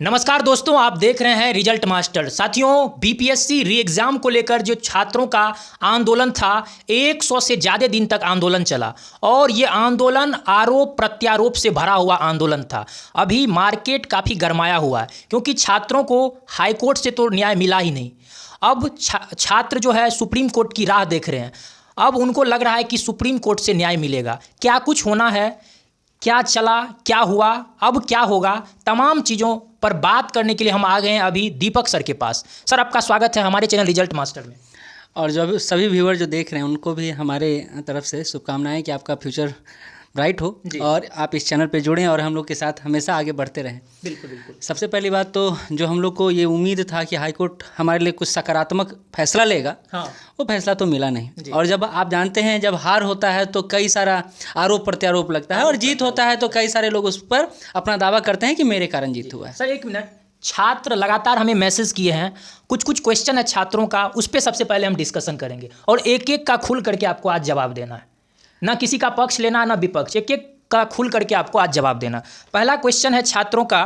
नमस्कार दोस्तों, आप देख रहे हैं रिजल्ट मास्टर। साथियों, बीपीएससी री एग्ज़ाम को लेकर जो छात्रों का आंदोलन था, 100 से ज़्यादा दिन तक आंदोलन चला और ये आंदोलन आरोप प्रत्यारोप से भरा हुआ आंदोलन था। अभी मार्केट काफ़ी गरमाया हुआ है क्योंकि छात्रों को हाई कोर्ट से तो न्याय मिला ही नहीं। अब छात्र जो है सुप्रीम कोर्ट की राह देख रहे हैं। अब उनको लग रहा है कि सुप्रीम कोर्ट से न्याय मिलेगा। क्या कुछ होना है, क्या चला, क्या हुआ, अब क्या होगा, तमाम चीज़ों पर बात करने के लिए हम आ गए हैं अभी दीपक सर के पास। सर, आपका स्वागत है हमारे चैनल रिजल्ट मास्टर में। और जो अभी सभी व्यूअर जो देख रहे हैं उनको भी हमारे तरफ से शुभकामनाएं कि आपका फ्यूचर ब्राइट हो और आप इस चैनल पे जुड़ें और हम लोग के साथ हमेशा आगे बढ़ते रहें। बिल्कुल बिल्कुल। सबसे पहली बात तो जो हम लोग को ये उम्मीद था कि हाई कोर्ट हमारे लिए कुछ सकारात्मक फैसला लेगा, हाँ, वो फैसला तो मिला नहीं। और जब आप जानते हैं जब हार होता है तो कई सारा आरोप प्रत्यारोप लगता है और जीत होता है तो कई सारे लोग उस पर अपना दावा करते हैं कि मेरे कारण जीत हुआ है। सर एक मिनट, छात्र लगातार हमें मैसेज किए हैं, कुछ क्वेश्चन है छात्रों का, उस पर सबसे पहले हम डिस्कशन करेंगे और एक एक का खुल करके आपको आज जवाब देना है। ना किसी का पक्ष लेना ना विपक्ष, एक एक का खुल करके आपको आज जवाब देना। पहला क्वेश्चन है छात्रों का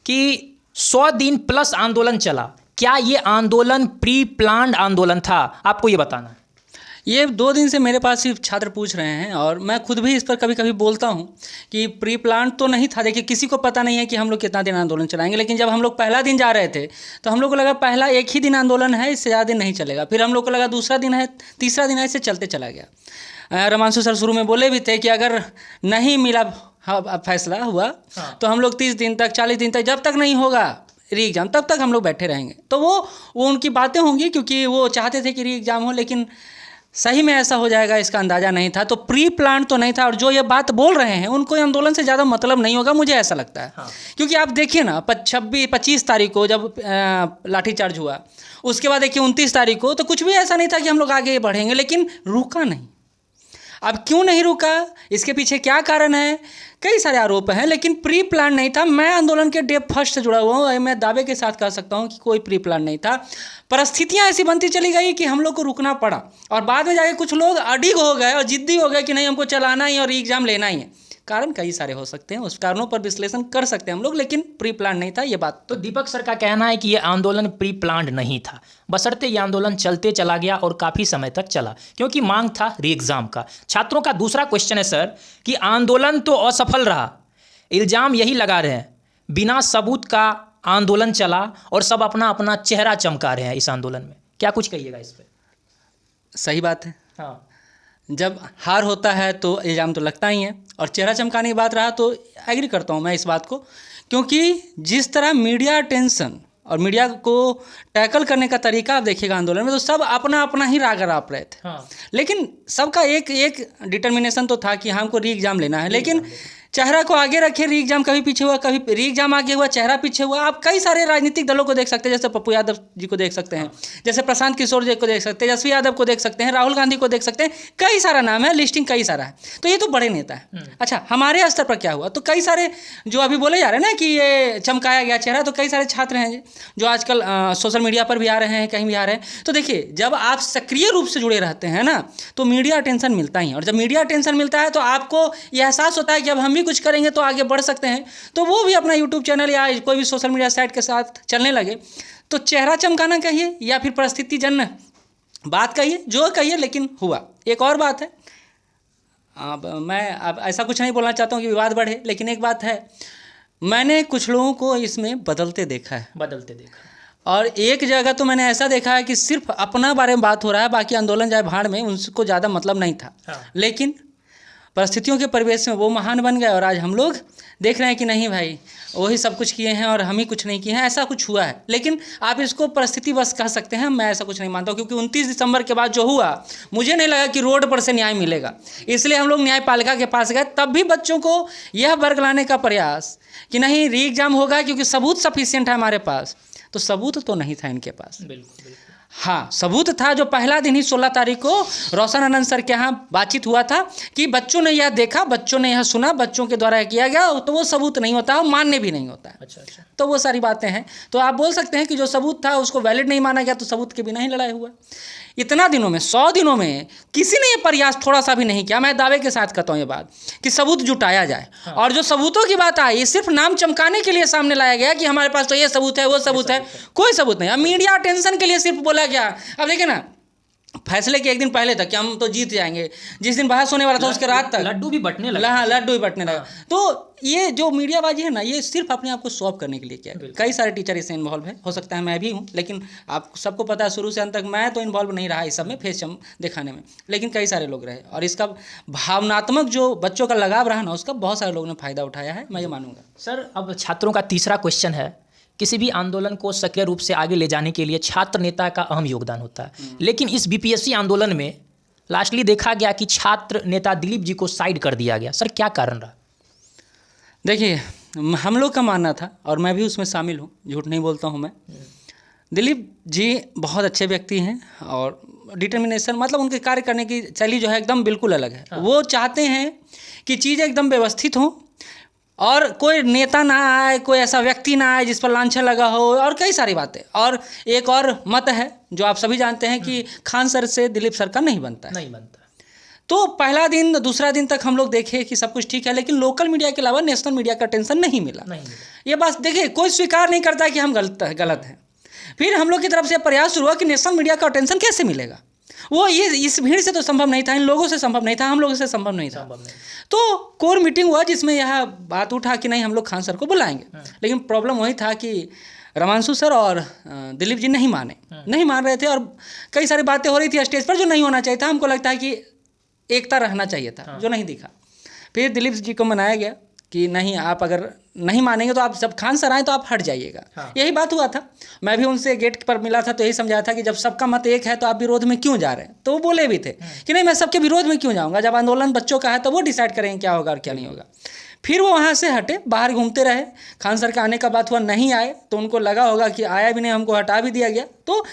कि 100 दिन प्लस आंदोलन चला, क्या ये आंदोलन प्री प्लान्ड आंदोलन था? आपको ये बताना है। ये 2 दिन से मेरे पास ही छात्र पूछ रहे हैं और मैं खुद भी इस पर कभी कभी बोलता हूँ कि प्री प्लान तो नहीं था। देखिए, किसी को पता नहीं है कि हम लोग कितना दिन आंदोलन चलाएंगे, लेकिन जब हम लोग पहला दिन जा रहे थे तो हम लोग को लगा पहला एक ही दिन आंदोलन है, इससे ज़्यादा दिन नहीं चलेगा। फिर हम लोग को लगा दूसरा दिन है, तीसरा दिन है, इससे चलते चला गया। रमांशु सर शुरू में बोले भी थे कि अगर नहीं मिला फैसला हुआ तो हम लोग 30 दिन तक 40 दिन तक जब तक नहीं होगा री एग्ज़ाम तब तक हम लोग बैठे रहेंगे। तो वो उनकी बातें होंगी क्योंकि वो चाहते थे कि री एग्ज़ाम हो, लेकिन सही में ऐसा हो जाएगा इसका अंदाज़ा नहीं था। तो प्री प्लान तो नहीं था और जो ये बात बोल रहे हैं उनको आंदोलन से ज़्यादा मतलब नहीं होगा, मुझे ऐसा लगता है। क्योंकि आप देखिए ना, 25 तारीख को जब लाठीचार्ज हुआ, उसके बाद देखिए 29 तारीख को, तो कुछ भी ऐसा नहीं था कि हम लोग आगे बढ़ेंगे, लेकिन रुका नहीं। अब क्यों नहीं रुका, इसके पीछे क्या कारण है? कई सारे आरोप हैं, लेकिन प्री प्लान नहीं था। मैं आंदोलन के डे फर्स्ट से जुड़ा हुआ हूँ, मैं दावे के साथ कह सकता हूँ कि कोई प्री प्लान नहीं था। परिस्थितियाँ ऐसी बनती चली गई कि हम लोग को रुकना पड़ा और बाद में जाके कुछ लोग अडिग हो गए और जिद्दी हो गए कि नहीं, हमको चलाना ही और एग्ज़ाम लेना ही है। कारण कई सारे हो सकते हैं, उस कारणों पर विश्लेषण कर सकते हैं हम लोग, लेकिन प्री प्लान नहीं था ये बात। तो दीपक सर का कहना है कि ये आंदोलन प्री प्लान्ड नहीं था, बशर्ते ये आंदोलन चलते चला गया और काफ़ी समय तक चला क्योंकि मांग था री एग्ज़ाम का। छात्रों का दूसरा क्वेश्चन है सर कि आंदोलन तो असफल रहा, इल्ज़ाम यही लगा रहे हैं, बिना सबूत का आंदोलन चला और सब अपना अपना चेहरा चमका रहे हैं इस आंदोलन में। क्या कुछ कहिएगा इस पर? सही बात है। हाँ, जब हार होता है तो इल्ज़ाम तो लगता ही है और चेहरा चमकाने की बात रहा तो एग्री करता हूँ मैं इस बात को, क्योंकि जिस तरह मीडिया अटेंशन और मीडिया को टैकल करने का तरीका आप देखिएगा आंदोलन में, तो सब अपना अपना ही राग राप रहे थे। हाँ। लेकिन सबका एक डिटर्मिनेशन तो था कि हमको री एग्ज़ाम लेना है, लेकिन चेहरा को आगे रखे, री एग्ज़ाम कभी पीछे हुआ, कभी री एग्ज़ाम आगे हुआ, चेहरा पीछे हुआ। आप कई सारे राजनीतिक दलों को देख सकते हैं, जैसे पप्पू यादव जी को देख सकते हैं, जैसे प्रशांत किशोर जी को देख सकते हैं, तेजस्वी यादव को देख सकते हैं, राहुल गांधी को देख सकते हैं। कई सारा नाम है, लिस्टिंग कई सारा है, तो ये तो बड़े नेता है। अच्छा, हमारे स्तर पर क्या हुआ? तो कई सारे जो अभी बोले जा रहे हैं ना कि ये चमकाया गया चेहरा, तो कई सारे छात्र हैं जो आजकल सोशल मीडिया पर भी आ रहे हैं, कहीं भी आ रहे हैं। तो देखिए, जब आप सक्रिय रूप से जुड़े रहते हैं ना तो मीडिया अटेंशन मिलता ही है, और जब मीडिया अटेंशन मिलता है तो आपको यह एहसास होता है कि अब हम भी कुछ करेंगे तो आगे बढ़ सकते हैं। तो वो भी अपना यूट्यूब चैनल या कोई भी सोशल मीडिया साइट के साथ चलने लगे। तो चेहरा चमकाना कहिए या फिर परिस्थिति जन्य बात कहिए, जो कहिए, लेकिन हुआ। एक और बात है, अब ऐसा कुछ नहीं बोलना चाहता हूँ कि विवाद बढ़े, लेकिन एक बात है, मैंने कुछ लोगों को इसमें बदलते देखा है। और एक जगह तो मैंने ऐसा देखा है कि सिर्फ अपना बारे में बात हो रहा है, बाकी आंदोलन जाए भाड़ में, उनको ज़्यादा मतलब नहीं था। लेकिन परिस्थितियों के परिवेश में वो महान बन गए और आज हम लोग देख रहे हैं कि नहीं भाई, वही सब कुछ किए हैं और हम ही कुछ नहीं किए हैं, ऐसा कुछ हुआ है। लेकिन आप इसको परिस्थिति बस कह सकते हैं, मैं ऐसा कुछ नहीं मानता हूँ, क्योंकि 29 दिसंबर के बाद जो हुआ, मुझे नहीं लगा कि रोड पर से न्याय मिलेगा। इसलिए हम लोग न्यायपालिका के पास गए, तब भी बच्चों को यह वर्ग लाने का प्रयास कि नहीं री एग्ज़ाम होगा क्योंकि सबूत सफिशिएंट है हमारे पास, तो सबूत तो नहीं था इनके पास। बिल्कुल। हाँ, सबूत था जो पहला दिन ही 16 तारीख को रोशन आनंद सर के यहाँ बातचीत हुआ था कि बच्चों ने यह देखा, बच्चों ने यह सुना, बच्चों के द्वारा किया गया, तो वो सबूत नहीं होता और मान्य भी नहीं होता है। अच्छा। तो वो सारी बातें हैं। तो आप बोल सकते हैं कि जो सबूत था उसको वैलिड नहीं माना गया, तो सबूत के बिना ही लड़ाई हुआ। इतना दिनों में 100 दिनों में किसी ने ये प्रयास थोड़ा सा भी नहीं किया। मैं दावे के साथ कहता हूँ ये बात कि सबूत जुटाया जाए। और जो सबूतों की बात आई, सिर्फ नाम चमकाने के लिए सामने लाया गया कि हमारे पास तो ये सबूत है, वो सबूत है। कोई सबूत नहीं। अब मीडिया अटेंशन के लिए सिर्फ बोला गया। अब देखिए ना, फैसले के एक दिन पहले तक कि हम तो जीत जाएंगे, जिस दिन बहस होने वाला था उसके रात तक लड्डू भी बटने लगा। हाँ, लड्डू भी बटने लगा। तो ये जो मीडियाबाजी है ना, ये सिर्फ अपने आप को शो ऑफ करने के लिए किया है। कई सारे टीचर इससे इन्वॉल्व है, हो सकता है मैं भी हूँ, लेकिन आप सबको पता है शुरू से अंत तक मैं तो इन्वॉल्व नहीं रहा इस सब में, फेस दिखाने में, लेकिन कई सारे लोग रहे। और इसका भावनात्मक जो बच्चों का लगाव रहा ना, उसका बहुत सारे लोगों ने फ़ायदा उठाया है, मैं ये मानूंगा। सर, अब छात्रों का तीसरा क्वेश्चन है, किसी भी आंदोलन को सक्रिय रूप से आगे ले जाने के लिए छात्र नेता का अहम योगदान होता है, लेकिन इस बीपीएससी आंदोलन में लास्टली देखा गया कि छात्र नेता दिलीप जी को साइड कर दिया गया। सर, क्या कारण रहा? देखिए, हम लोग का मानना था, और मैं भी उसमें शामिल हूँ, झूठ नहीं बोलता हूँ मैं। दिलीप जी बहुत अच्छे व्यक्ति हैं और डिटर्मिनेशन, मतलब उनके कार्य करने की शैली जो है एकदम बिल्कुल अलग है। वो चाहते हैं कि चीज़ें एकदम व्यवस्थित हों और कोई नेता ना आए, कोई ऐसा व्यक्ति ना आए जिस पर लांछन लगा हो, और कई सारी बातें। और एक और मत है जो आप सभी जानते हैं कि खान सर से दिलीप सर का नहीं बनता है। नहीं बनता। तो पहला दिन दूसरा दिन तक हम लोग देखे कि सब कुछ ठीक है, लेकिन लोकल मीडिया के अलावा नेशनल मीडिया का अटेंशन नहीं मिला। ये बात देखिए, कोई स्वीकार नहीं करता कि हम गलत हैं। फिर हम लोग की तरफ से प्रयास शुरू हुआ कि नेशनल मीडिया का अटेंशन कैसे मिलेगा। वो ये इस भीड़ से तो संभव नहीं था, इन लोगों से संभव नहीं था, हम लोगों से संभव नहीं था। तो कोर मीटिंग हुआ जिसमें यह बात उठा कि नहीं, हम लोग खान सर को बुलाएंगे। लेकिन प्रॉब्लम वही था कि रमांशु सर और दिलीप जी नहीं मान रहे थे, और कई सारी बातें हो रही थी स्टेज पर जो नहीं होना चाहिए था। हमको लगता है कि एकता रहना चाहिए था, जो नहीं दिखा। फिर दिलीप जी को मनाया गया कि नहीं, आप अगर नहीं मानेंगे तो आप, जब खान सर आए तो आप हट जाइएगा। यही बात हुआ था। मैं भी उनसे गेट पर मिला था तो यही समझाया था कि जब सबका मत एक है तो आप विरोध में क्यों जा रहे हैं। तो वो बोले भी थे कि नहीं, मैं सबके विरोध में क्यों जाऊँगा, जब आंदोलन बच्चों का है तो वो डिसाइड करेंगे क्या होगा और क्या नहीं होगा। फिर वो वहाँ से हटे, बाहर घूमते रहे। खान सर का आने का बात हुआ, नहीं आए, तो उनको लगा होगा कि आया भी नहीं, हमको हटा भी दिया गया। तो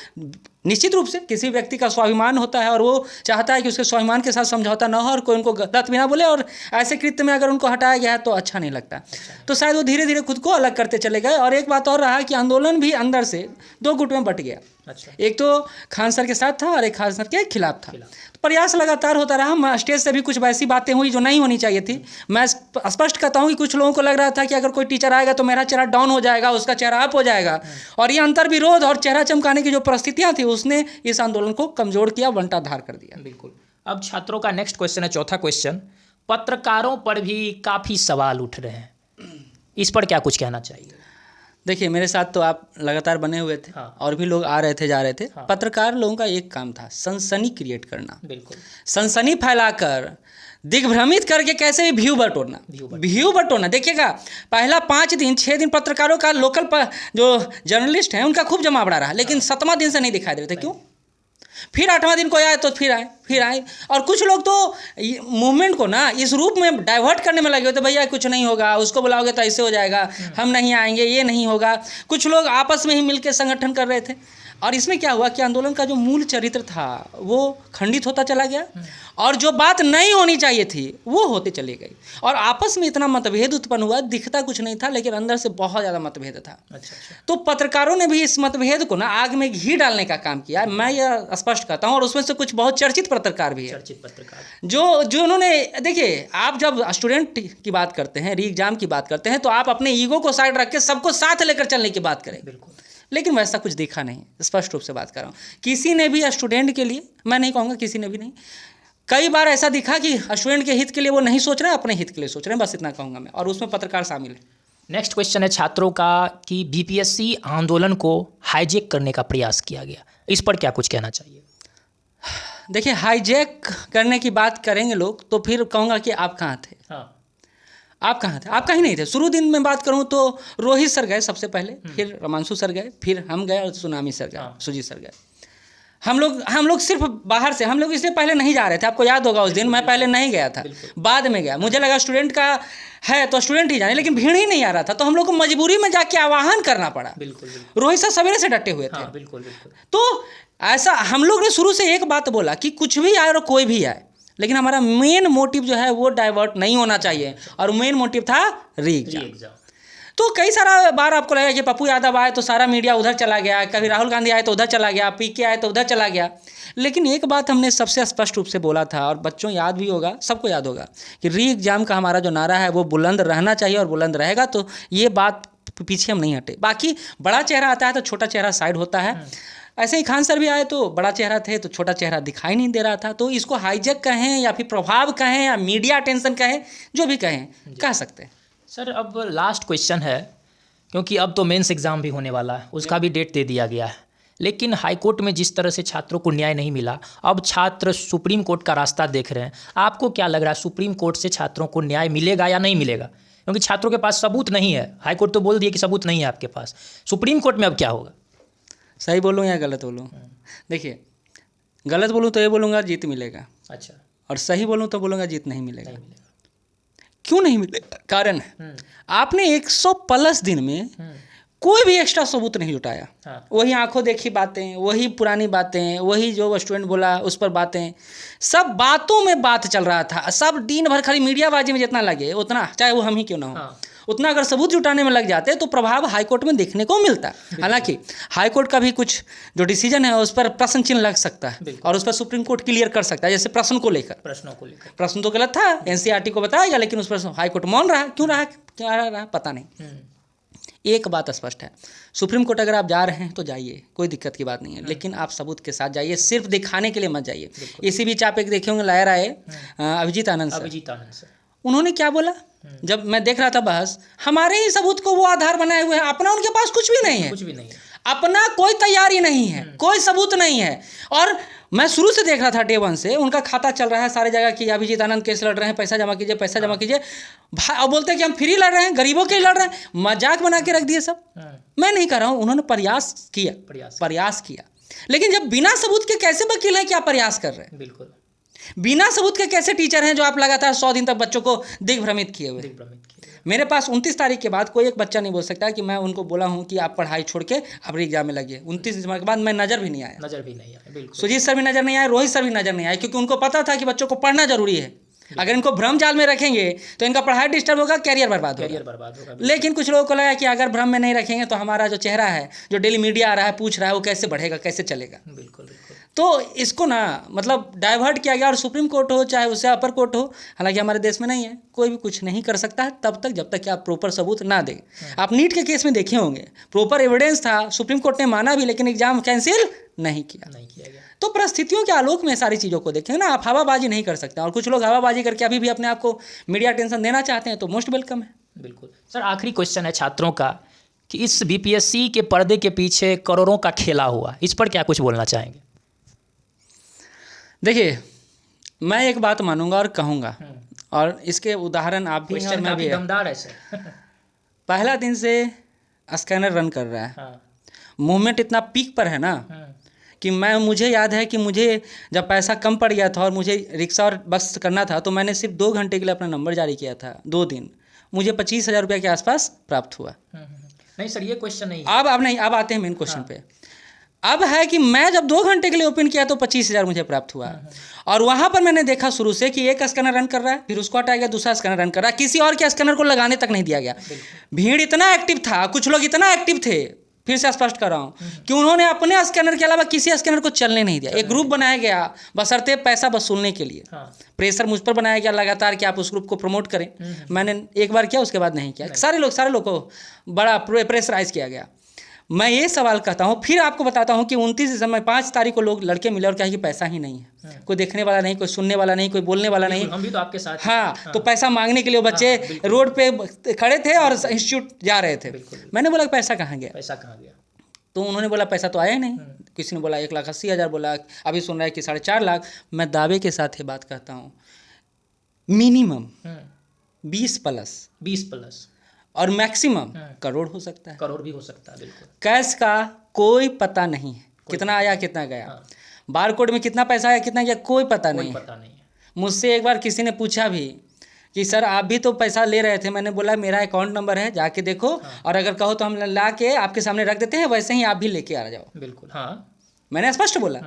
निश्चित रूप से किसी व्यक्ति का स्वाभिमान होता है और वो चाहता है कि उसके स्वाभिमान के साथ समझौता न हो और कोई उनको गलत भी ना बोले, और ऐसे कृत्य में अगर उनको हटाया गया है तो अच्छा नहीं लगता। तो शायद वो धीरे धीरे खुद को अलग करते चले गए। और एक बात और रहा कि आंदोलन भी अंदर से दो गुट में बट गया। एक तो खान सर के साथ था और एक खान सर के खिलाफ था। प्रयास लगातार होता रहा। स्टेज से भी कुछ वैसी बातें हुई जो नहीं होनी चाहिए थी। मैं स्पष्ट कहता हूँ कि कुछ लोगों को लग रहा था कि अगर कोई टीचर आएगा तो मेरा चेहरा डाउन हो जाएगा, उसका चेहरा अप हो जाएगा, और ये अंतर विरोध और चेहरा चमकाने की जो परिस्थितियाँ थी उसने इस आंदोलन को कमजोर किया, बंटाधार कर दिया। बिल्कुल। अब छात्रों का नेक्स्ट क्वेश्चन है, चौथा क्वेश्चन। पत्रकारों पर भी काफ़ी सवाल उठ रहे हैं, इस पर क्या कुछ कहना चाहिए? देखिए, मेरे साथ तो आप लगातार बने हुए थे। और भी लोग आ रहे थे, जा रहे थे। पत्रकार लोगों का एक काम था, सनसनी क्रिएट करना। बिल्कुल। सनसनी फैलाकर, दिग्भ्रमित करके कैसे भी व्यू बटोरना। देखिएगा, पहला 5 दिन 6 दिन पत्रकारों का लोकल जो जर्नलिस्ट हैं उनका खूब जमावड़ा रहा, लेकिन 7वां दिन से नहीं दिखाई दे रहे थे। क्यों? फिर 8वां दिन को आए तो फिर आए। और कुछ लोग तो मूवमेंट को ना इस रूप में डाइवर्ट करने में लगे हुए थे, भैया कुछ नहीं होगा, उसको बुलाओगे तो ऐसे हो जाएगा, हम नहीं आएंगे, ये नहीं होगा। कुछ लोग आपस में ही मिलकर संगठन कर रहे थे। और इसमें क्या हुआ कि आंदोलन का जो मूल चरित्र था वो खंडित होता चला गया, और जो बात नहीं होनी चाहिए थी वो होते चली गई, और आपस में इतना मतभेद उत्पन्न हुआ, दिखता कुछ नहीं था लेकिन अंदर से बहुत ज़्यादा मतभेद था। अच्छा। तो पत्रकारों ने भी इस मतभेद को ना आग में घी डालने का काम किया, मैं यह स्पष्ट कहता हूँ। और उसमें से कुछ बहुत चर्चित पत्रकार भी है, चर्चित पत्रकार जो उन्होंने, देखिए, आप जब स्टूडेंट की बात करते हैं, री एग्जाम की बात करते हैं, तो आप अपने ईगो को साइड रख के सबको साथ लेकर चलने की बात करें। बिल्कुल। लेकिन वैसा कुछ देखा नहीं, स्पष्ट रूप से बात कर रहा हूँ। किसी ने भी स्टूडेंट के लिए, मैं नहीं कहूँगा किसी ने भी नहीं, कई बार ऐसा दिखा कि स्टूडेंट के हित के लिए वो नहीं सोच रहे हैं, अपने हित के लिए सोच रहे हैं, बस इतना कहूँगा मैं, और उसमें पत्रकार शामिल है। नेक्स्ट क्वेश्चन है छात्रों का कि बीपीएससी आंदोलन को हाईजैक करने का प्रयास किया गया, इस पर क्या कुछ कहना चाहिए? देखिए, हाईजैक करने की बात करेंगे लोग तो फिर कहूँगा कि आप कहाँ थे? आप कहाँ थे? आप कहीं नहीं थे। शुरू दिन में बात करूँ तो रोहित सर गए सबसे पहले, फिर रमांशु सर गए, फिर हम गए और सुनामी सर गए, सुजीत सर गए। हम लोग सिर्फ बाहर से, हम लोग इससे पहले नहीं जा रहे थे। आपको याद होगा उस दिन मैं पहले नहीं गया था, बाद में गया। मुझे लगा स्टूडेंट का है तो स्टूडेंट ही जाने, लेकिन भीड़ ही नहीं आ रहा था, तो हम लोग को मजबूरी में जाके आह्वान करना पड़ा। रोहित सर सवेरे से डटे हुए थे। बिल्कुल। तो ऐसा हम लोग ने शुरू से एक बात बोला कि कुछ भी आए और कोई भी आए, लेकिन हमारा मेन मोटिव जो है वो डाइवर्ट नहीं होना चाहिए, और मेन मोटिव था री एग्जाम। तो कई सारा बार आपको लगेगा कि पप्पू यादव आए तो सारा मीडिया उधर चला गया, कभी राहुल गांधी आए तो उधर चला गया, पीके आए तो उधर चला गया। लेकिन एक बात हमने सबसे स्पष्ट रूप से बोला था, और बच्चों याद भी होगा, सबको याद होगा, कि री एग्जाम का हमारा जो नारा है वो बुलंद रहना चाहिए और बुलंद रहेगा। तो ये बात पीछे हम नहीं हटे। बाकी बड़ा चेहरा आता है तो छोटा चेहरा साइड होता है। ऐसे ही खान सर भी आए तो बड़ा चेहरा थे तो छोटा चेहरा दिखाई नहीं दे रहा था। तो इसको हाईजैक कहें या फिर प्रभाव कहें या मीडिया अटेंशन कहें, जो भी कहें कह सकते हैं। सर अब लास्ट क्वेश्चन है, क्योंकि अब तो मेंस एग्ज़ाम भी होने वाला है, उसका भी डेट दे दिया गया है। लेकिन हाईकोर्ट में जिस तरह से छात्रों को न्याय नहीं मिला, अब छात्र सुप्रीम कोर्ट का रास्ता देख रहे हैं। आपको क्या लग रहा है, सुप्रीम कोर्ट से छात्रों को न्याय मिलेगा या नहीं मिलेगा? क्योंकि छात्रों के पास सबूत नहीं है, हाईकोर्ट तो बोल दिए कि सबूत नहीं है आपके पास। सुप्रीम कोर्ट में अब क्या होगा? सही बोलूँ या गलत बोलूँ? देखिए, गलत बोलूँ तो ये बोलूँगा जीत मिलेगा, अच्छा, और सही बोलूँ तो बोलूँगा जीत नहीं मिलेगा। नहीं मिलेगा। क्यों नहीं मिलेगा? कारण है, आपने 100+ दिन में कोई भी एक्स्ट्रा सबूत नहीं जुटाया। हाँ। वही आंखों देखी बातें, वही पुरानी बातें, वही जो स्टूडेंट बोला उस पर बातें, सब बातों में बात चल रहा था। सब दिन भर खाली मीडियाबाजी में जितना लगे उतना, चाहे वो हम ही क्यों ना हो, हाँ। उतना अगर सबूत जुटाने में लग जाते तो प्रभाव हाईकोर्ट में देखने को मिलता। हालांकि हाईकोर्ट का भी कुछ जो डिसीजन है उस पर प्रश्न चिन्ह लग सकता है, और उस पर सुप्रीम कोर्ट क्लियर कर सकता है। जैसे प्रश्न को लेकर, प्रश्नों को लेकर प्रश्न तो गलत था, एनसीईआरटी को बताया गया, लेकिन उस पर हाईकोर्ट मौन रहा। क्यों रहा, क्या रहा पता नहीं। एक बात स्पष्ट है, सुप्रीम कोर्ट अगर आप जा रहे हैं तो जाइए, कोई दिक्कत की बात नहीं है, लेकिन आप सबूत के साथ जाइए, सिर्फ दिखाने के लिए मत जाइए। इसी बीच आप एक देखे होंगे लायर आए अभिजीत आनंद सर, उन्होंने क्या बोला, जब मैं देख रहा था बहस, हमारे ही सबूत को वो आधार बनाए हुए हैं, अपना उनके पास कुछ भी नहीं है, कुछ भी नहीं है, अपना कोई तैयारी नहीं है, कोई सबूत नहीं है। और मैं शुरू से देख रहा था, डे 1 से उनका खाता चल रहा है सारी जगह कि अभिजीत आनंद केस लड़ रहे हैं, पैसा जमा कीजिए, पैसा जमा कीजिए। अब बोलते हैं कि हम फ्री लड़ रहे हैं, गरीबों के लड़ रहे हैं, मजाक बना के रख दिए सब। मैं नहीं कर रहा हूँ, उन्होंने प्रयास किया, लेकिन जब बिना सबूत के कैसे वकील हैं, क्या प्रयास कर रहे हैं? बिल्कुल, बिना सबूत के कैसे टीचर हैं जो आप लगातार 100 दिन तक बच्चों को दिग्भ्रमित किए हुए? मेरे पास 29 तारीख के बाद कोई एक बच्चा नहीं बोल सकता कि मैं उनको बोला हूं कि आप पढ़ाई छोड़ के अब एग्जाम में लगिए। 29 दिसंबर के बाद मैं नज़र भी नहीं आया, बिल्कुल। सुजीत सर भी नज़र नहीं आए, रोहित सर भी नज़र नहीं आए, क्योंकि उनको पता था कि बच्चों को पढ़ना जरूरी है। अगर इनको भ्रम जाल में रखेंगे तो इनका पढ़ाई डिस्टर्ब होगा, कैरियर बर्बाद होगा। लेकिन कुछ लोगों को लगा कि अगर भ्रम में नहीं रखेंगे तो हमारा जो चेहरा है, जो डेली मीडिया आ रहा है, पूछ रहा है, वो कैसे बढ़ेगा, कैसे चलेगा। बिल्कुल। तो इसको ना मतलब डाइवर्ट किया गया, और सुप्रीम कोर्ट हो चाहे उससे अपर कोर्ट हो, हालांकि हमारे देश में नहीं है, कोई भी कुछ नहीं कर सकता है तब तक जब तक कि आप प्रॉपर सबूत ना दें। आप नीट के केस में देखे होंगे, प्रॉपर एविडेंस था, सुप्रीम कोर्ट ने माना भी, लेकिन एग्जाम कैंसिल नहीं किया गया। तो परिस्थितियों के आलोक में सारी चीज़ों को देखें ना, आप हवाबाजी नहीं कर सकते। और कुछ लोग हवाबाजी करके अभी भी अपने आप को मीडिया अटेंशन देना चाहते हैं, तो मोस्ट वेलकम है। बिल्कुल सर, आखिरी क्वेश्चन है छात्रों का कि इस बीपीएससी के पर्दे के पीछे करोड़ों का खेला हुआ, इस पर क्या कुछ बोलना चाहेंगे? देखिए, मैं एक बात मानूंगा और कहूँगा, और इसके उदाहरण आप भी हैं और मैं भी है। दमदार है सर। पहला दिन से स्कैनर रन कर रहा है, मूवमेंट इतना पीक पर है ना कि मुझे याद है कि मुझे जब पैसा कम पड़ गया था और मुझे रिक्शा और बस करना था, तो मैंने सिर्फ 2 घंटे के लिए अपना नंबर जारी किया था, 2 दिन, मुझे 25,000 रुपये के आसपास प्राप्त हुआ। नहीं सर, ये क्वेश्चन नहीं, अब आते हैं मेन क्वेश्चन पे। अब है कि मैं जब 2 घंटे के लिए ओपन किया तो 25,000 मुझे प्राप्त हुआ, और वहाँ पर मैंने देखा शुरू से कि एक स्कैनर रन कर रहा है, फिर उसको हटाया गया, दूसरा स्कैनर रन कर रहा है, किसी और के स्कैनर को लगाने तक नहीं दिया गया। भीड़ इतना एक्टिव था, कुछ लोग इतना एक्टिव थे, फिर से स्पष्ट कर रहा हूँ, कि उन्होंने अपने स्कैनर के अलावा किसी स्कैनर को चलने नहीं दिया। एक ग्रुप बनाया गया बशर्ते पैसा वसूलने के लिए, प्रेशर मुझ पर बनाया गया लगातार कि आप उस ग्रुप को प्रमोट करें। मैंने एक बार किया, उसके बाद नहीं किया। सारे लोग को बड़ा प्रेशराइज किया गया। मैं ये सवाल कहता हूँ, फिर आपको बताता हूँ कि 29 दिसंबर 5 तारीख को लोग लड़के मिले और कहा कि पैसा ही नहीं है, कोई देखने वाला नहीं, कोई सुनने वाला नहीं, कोई बोलने वाला नहीं। हम भी तो आपके साथ। हाँ, तो पैसा मांगने के लिए बच्चे रोड पे खड़े थे और इंस्टीट्यूट जा रहे थे। मैंने बोला पैसा कहाँ गया? तो उन्होंने बोला पैसा तो आया ही नहीं। किसी ने बोला 1,80,000 बोला, अभी सुन रहा है कि 4.5 लाख। मैं दावे के साथ ये बात कहता हूँ, मिनिमम 20+ और मैक्सिमम करोड़ हो सकता है, करोड़ भी हो सकता है। बिल्कुल, कैश का कोई पता नहीं है, कितना आया कितना गया, बारकोड में कितना पैसा आया कितना गया, कोई पता नहीं है। मुझसे एक बार किसी ने पूछा भी कि सर आप भी तो पैसा ले रहे थे, मैंने बोला मेरा अकाउंट नंबर है, जाके देखो, और अगर कहो तो हम ला के आपके सामने रख देते हैं, वैसे ही आप भी लेके आ जाओ। बिल्कुल, हाँ, मैंने स्पष्ट बोला।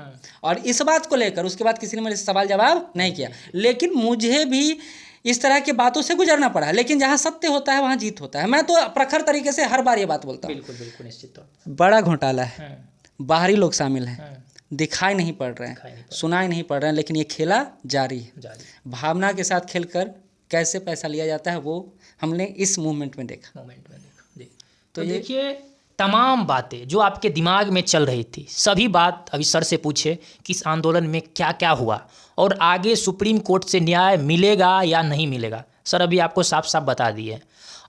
और इस बात को लेकर उसके बाद किसी ने मेरे से सवाल जवाब नहीं किया, लेकिन मुझे भी इस तरह की बातों से गुजरना पड़ा। लेकिन जहाँ सत्य होता है वहाँ जीत होता है। मैं तो प्रखर तरीके से हर बार ये बात बोलता हूँ। बिल्कुल बिल्कुल निश्चित तौर पर। बड़ा घोटाला है, हाँ, बाहरी लोग शामिल हैं, हाँ, दिखाई नहीं पड़ रहे दिखाई नहीं हैं, पड़ सुनाई नहीं पड़ रहे हैं, लेकिन ये खेला जारी है। जारी भावना के साथ खेलकर कैसे पैसा लिया जाता है वो हमने इस मूवमेंट में देखा। मोमेंट में देखा जी। तो देखिए तमाम बातें जो आपके दिमाग में चल रही थी, सभी बात अभी सर से पूछे कि इस आंदोलन में क्या क्या हुआ और आगे सुप्रीम कोर्ट से न्याय मिलेगा या नहीं मिलेगा। सर अभी आपको साफ साफ बता दिए।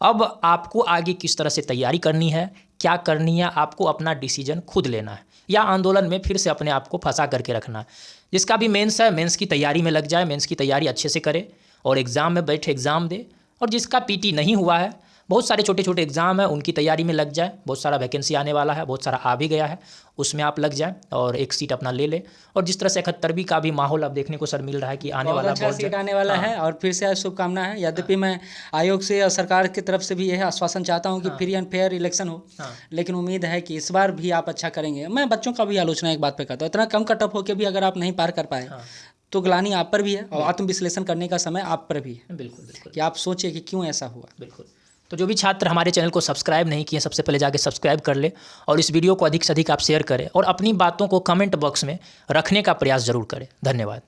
अब आपको आगे किस तरह से तैयारी करनी है, क्या करनी है, आपको अपना डिसीजन खुद लेना है या आंदोलन में फिर से अपने आप को फंसा करके रखना है। जिसका भी मेंस है, मेंस की तैयारी में लग जाए, मेंस की तैयारी अच्छे से करे और एग्ज़ाम में बैठे एग्ज़ाम दे। और जिसका पीटी नहीं हुआ है, बहुत सारे छोटे छोटे एग्ज़ाम है, उनकी तैयारी में लग जाए। बहुत सारा वैकेंसी आने वाला है, बहुत सारा आ भी गया है, उसमें आप लग जाएं और एक सीट अपना ले ले। और जिस तरह से 71वीं का भी माहौल अब देखने को सर मिल रहा है कि आने बहुत वाला अच्छा बहुत सीट आने वाला है। और फिर से शुभकामना है। यद्यपि मैं आयोग से और सरकार की तरफ से भी यह आश्वासन चाहता हूं कि फ्री एंड फेयर इलेक्शन हो, लेकिन उम्मीद है कि इस बार भी आप अच्छा करेंगे। मैं बच्चों का भी आलोचना एक बात पे करता हूँ, इतना कम कट ऑफ होकर भी अगर आप नहीं पार कर पाए तो ग्लानि आप पर भी है और आत्मविश्लेषण करने का समय आप पर भी है। बिल्कुल बिल्कुल कि आप सोचिए कि क्यों ऐसा हुआ। बिल्कुल। तो जो भी छात्र हमारे चैनल को सब्सक्राइब नहीं किए, सबसे पहले जाके सब्सक्राइब कर ले और इस वीडियो को अधिक से अधिक आप शेयर करें और अपनी बातों को कमेंट बॉक्स में रखने का प्रयास जरूर करें। धन्यवाद।